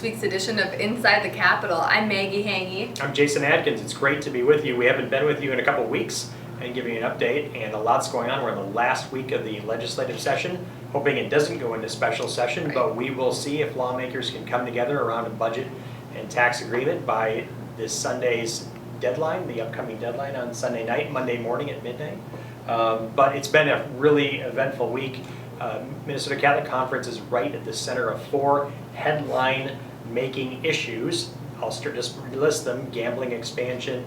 this week's edition of Inside the Capitol. I'm Maggee. I'm Jason Adkins. It's great to be with you. We haven't been with you in a couple weeks and giving you an update, and a lot's going on. We're in the last week of the legislative session, hoping it doesn't go into special session, Right. But we will see if lawmakers can come together around a budget and tax agreement by this Sunday's deadline, the upcoming deadline on Sunday night, Monday morning at midnight. But it's been a really eventful week. Minnesota Catholic Conference is right at the center of four headline-making issues. I'll just list them: gambling expansion,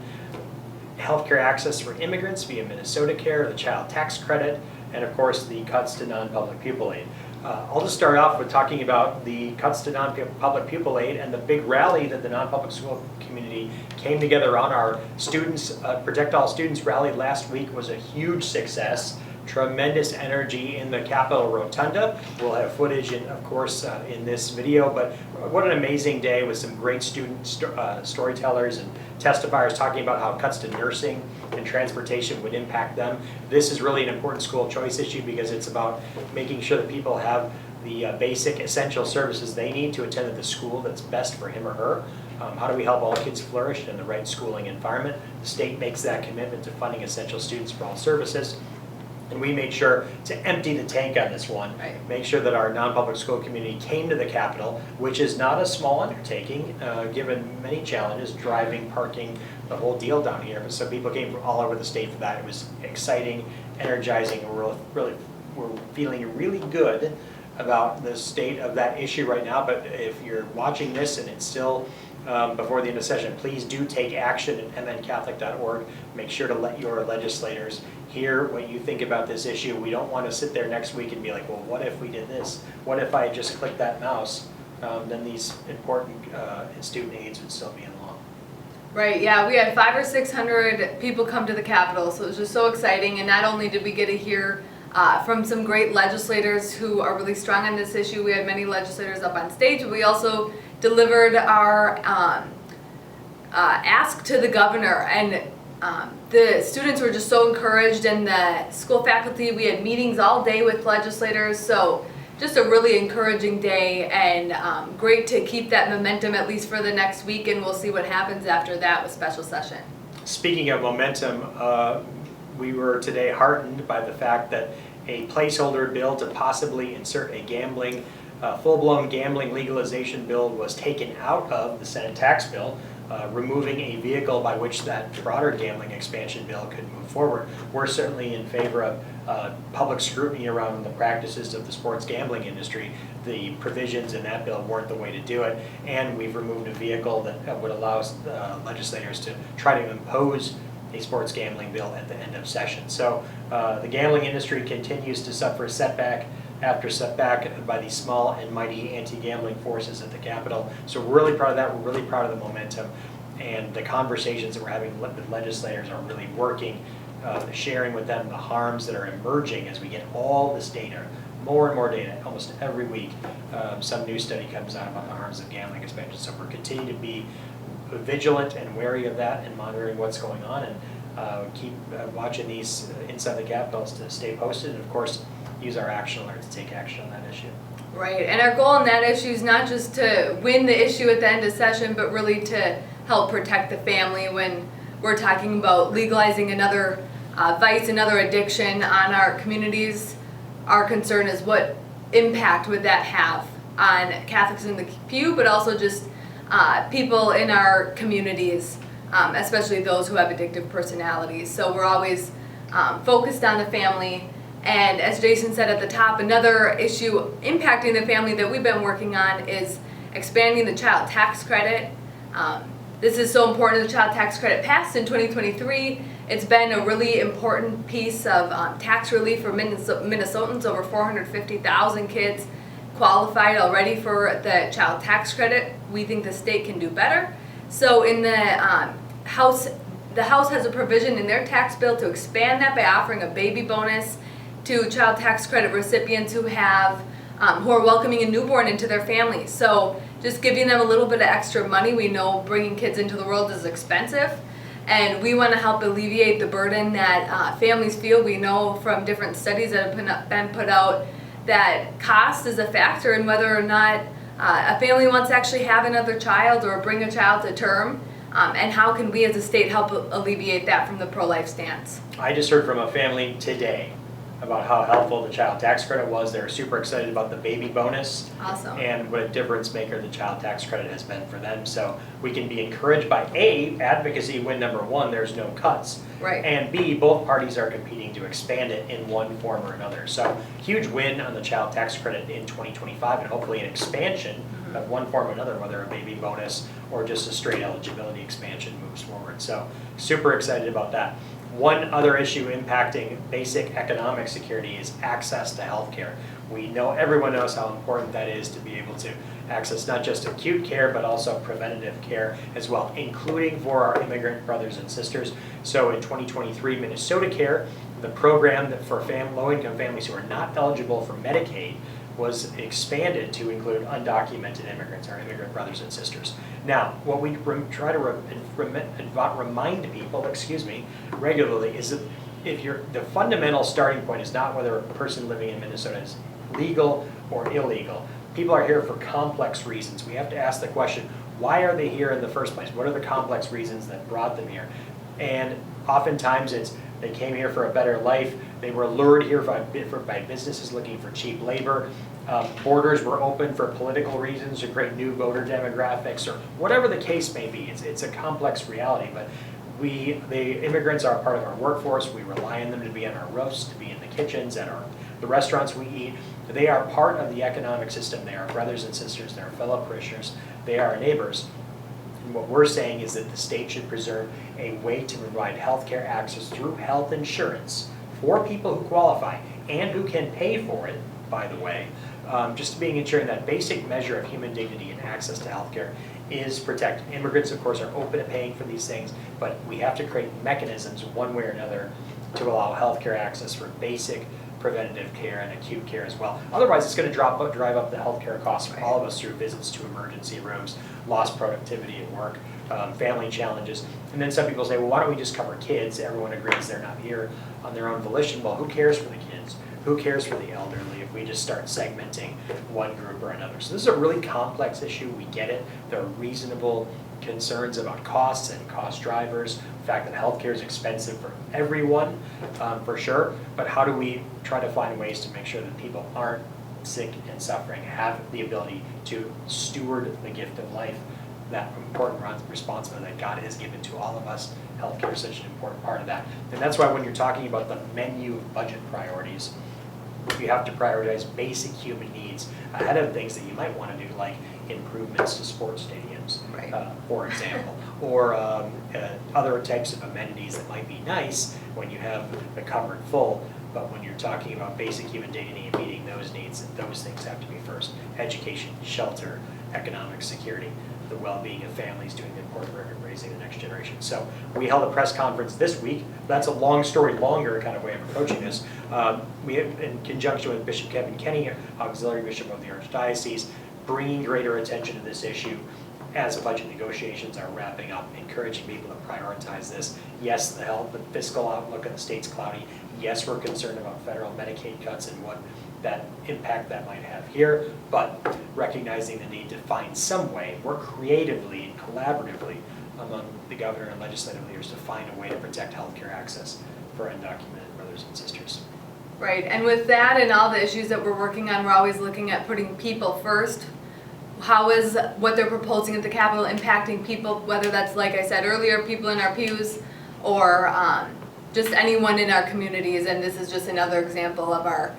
healthcare access for immigrants via Minnesota Care, the child tax credit, and of course the cuts to non-public pupil aid. I'll just start off with talking about the cuts to non-public pupil aid and the big rally that the non-public school community came together on. Our students, Protect All Students rally last week was a huge success. Tremendous energy in the Capitol Rotunda. We'll have footage, of course, in this video, but what an amazing day with some great student storytellers and testifiers talking about how cuts to nursing and transportation would impact them. This is really an important school choice issue because it's about making sure that people have the basic essential services they need to attend at the school that's best for him or her. How do we help all kids flourish in the right schooling environment? The state makes that commitment to funding essential students for all services. And we made sure to empty the tank on this one, Right. Make sure that our non-public school community came to the Capitol, which is not a small undertaking, given many challenges, driving, parking, the whole deal down here. So people came from all over the state for that. It was exciting, energizing, and we're feeling really good about the state of that issue right now. But if you're watching this and it's still before the end of session, please do take action at mncatholic.org. Make sure to let your legislators hear what you think about this issue. We don't want to sit there next week and be like, well, what if we did this? What if I just clicked that mouse? Then these important student aids would still be in law. Right, yeah, we had 500 or 600 people come to the Capitol, so it was just so exciting. And not only did we get to hear from some great legislators who are really strong on this issue, we had many legislators up on stage, but we also delivered our ask to the governor, and the students were just so encouraged, and the school faculty, we had meetings all day with legislators, so just a really encouraging day, and great to keep that momentum at least for the next week, and we'll see what happens after that with special session. Speaking of momentum, we were today heartened by the fact that a placeholder bill to possibly insert a full-blown gambling legalization bill was taken out of the Senate tax bill, removing a vehicle by which that broader gambling expansion bill could move forward. We're certainly in favor of public scrutiny around the practices of the sports gambling industry. The provisions in that bill weren't the way to do it, and we've removed a vehicle that would allow legislators to try to impose a sports gambling bill at the end of session. So the gambling industry continues to suffer setback after setback by these small and mighty anti-gambling forces at the Capitol. So we're really proud of that. We're really proud of the momentum, and the conversations that we're having with legislators are really working, sharing with them the harms that are emerging as we get all this data, more and more data, almost every week. Some new study comes out about the harms of gambling expansion. So we're continuing to be vigilant and wary of that and monitoring what's going on, and keep watching these Inside the Capitol to stay posted, and of course use our action alert to take action on that issue. Right, and our goal on that issue is not just to win the issue at the end of session, but really to help protect the family when we're talking about legalizing another vice, another addiction on our communities. Our concern is what impact would that have on Catholics in the pew, but also just people in our communities, especially those who have addictive personalities. So we're always focused on the family. And as Jason said at the top, another issue impacting the family that we've been working on is expanding the child tax credit. This is so important. The child tax credit passed in 2023. It's been a really important piece of tax relief for Minnesotans. Over 450,000 kids qualified already for the child tax credit. We think the state can do better. So in the House has a provision in their tax bill to expand that by offering a baby bonus to child tax credit recipients who are welcoming a newborn into their families. So just giving them a little bit of extra money. We know bringing kids into the world is expensive, and we want to help alleviate the burden that families feel. We know from different studies that have been put out that cost is a factor in whether or not a family wants to actually have another child or bring a child to term, and how can we as a state help alleviate that from the pro-life stance? I just heard from a family today about how helpful the child tax credit was. They're super excited about the baby bonus. Awesome. And what a difference maker the child tax credit has been for them. So we can be encouraged by advocacy win number one, there's no cuts. Right. And B, both parties are competing to expand it in one form or another. So huge win on the child tax credit in 2025 and hopefully an expansion of one form or another, whether a baby bonus or just a straight eligibility expansion moves forward. So super excited about that. One other issue impacting basic economic security is access to healthcare. We know, everyone knows how important that is to be able to access not just acute care, but also preventative care as well, including for our immigrant brothers and sisters. So in 2023, Minnesota Care, the program that for low-income families who are not eligible for Medicaid, was expanded to include undocumented immigrants, our immigrant brothers and sisters. Now, what we try to remind people, regularly is that the fundamental starting point is not whether a person living in Minnesota is legal or illegal. People are here for complex reasons. We have to ask the question, why are they here in the first place? What are the complex reasons that brought them here? And oftentimes it's they came here for a better life. They were lured here by businesses looking for cheap labor. Borders were open for political reasons to create new voter demographics or whatever the case may be. It's a complex reality, but the immigrants are a part of our workforce. We rely on them to be on our roofs, to be in the kitchens, at the restaurants we eat. They are part of the economic system. They are brothers and sisters. They are fellow parishioners. They are our neighbors. And what we're saying is that the state should preserve a way to provide health care access through health insurance for people who qualify and who can pay for it, by the way, just ensuring that basic measure of human dignity and access to health care is protected. Immigrants, of course, are open to paying for these things, but we have to create mechanisms one way or another to allow health care access for basic preventative care and acute care as well. Otherwise, it's going to drive up the healthcare costs for all of us through visits to emergency rooms, lost productivity at work, family challenges. And then some people say, well, why don't we just cover kids? Everyone agrees they're not here on their own volition. Well, who cares for the kids? Who cares for the elderly if we just start segmenting one group or another? So this is a really complex issue. We get it. There are reasonable concerns about costs and cost drivers, the fact that healthcare is expensive for everyone, for sure, but how do we try to find ways to make sure that people aren't sick and suffering, have the ability to steward the gift of life, that important responsibility that God has given to all of us. Healthcare is such an important part of that. And that's why when you're talking about the menu of budget priorities, you have to prioritize basic human needs ahead of things that you might want to do, like improvements to sports stadiums, Right. For example, or other types of amenities that might be nice when you have the cupboard full, but when you're talking about basic human dignity and meeting those needs, those things have to be first. Education, shelter, economic security, the well-being of families, doing the important work of raising the next generation. So we held a press conference this week. That's a long story, longer kind of way of approaching this. We have, in conjunction with Bishop Kevin Kenney, Auxiliary Bishop of the Archdiocese, bringing greater attention to this issue as budget negotiations are wrapping up, encouraging people to prioritize this. Yes, the fiscal outlook of the state's cloudy. Yes, we're concerned about federal Medicaid cuts and what that impact that might have here, but recognizing the need to find some way, work creatively and collaboratively among the governor and legislative leaders to find a way to protect healthcare access for undocumented brothers and sisters. Right, and with that and all the issues that we're working on, we're always looking at putting people first. How is what they're proposing at the Capitol impacting people, whether that's, like I said earlier, people in our pews or just anyone in our communities, and this is just another example of our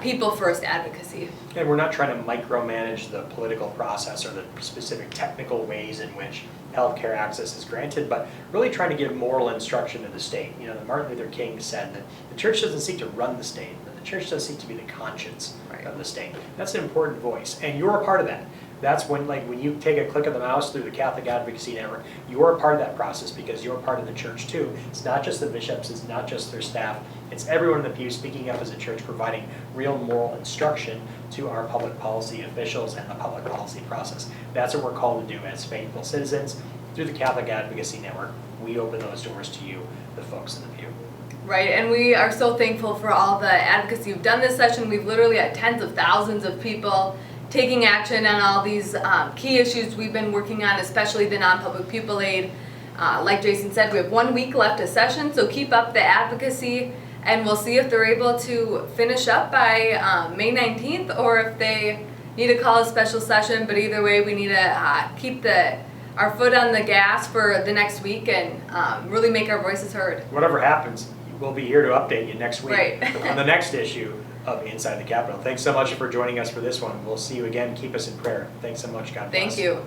people first advocacy. And we're not trying to micromanage the political process or the specific technical ways in which healthcare access is granted, but really trying to give moral instruction to the state. You know, Martin Luther King said that the church doesn't seek to run the state, but the church does seek to be the conscience of the state. That's an important voice, and you're a part of that. That's when you take a click of the mouse through the Catholic Advocacy Network, you're a part of that process because you're part of the church too. It's not just the bishops, it's not just their staff, it's everyone in the pew speaking up as a church, providing real moral instruction to our public policy officials and the public policy process. That's what we're called to do as faithful citizens. Through the Catholic Advocacy Network, we open those doors to you, the folks in the pew. Right, and we are so thankful for all the advocacy you've done this session. We've literally had tens of thousands of people taking action on all these key issues we've been working on, especially the non-public pupil aid. Like Jason said, we have 1 week left of session, so keep up the advocacy, and we'll see if they're able to finish up by May 19th or if they need to call a special session. But either way, we need to keep our foot on the gas for the next week and really make our voices heard. Whatever happens, we'll be here to update you next week Right. on the next issue of Inside the Capitol. Thanks so much for joining us for this one. We'll see you again. Keep us in prayer. Thanks so much. God bless. Thank you.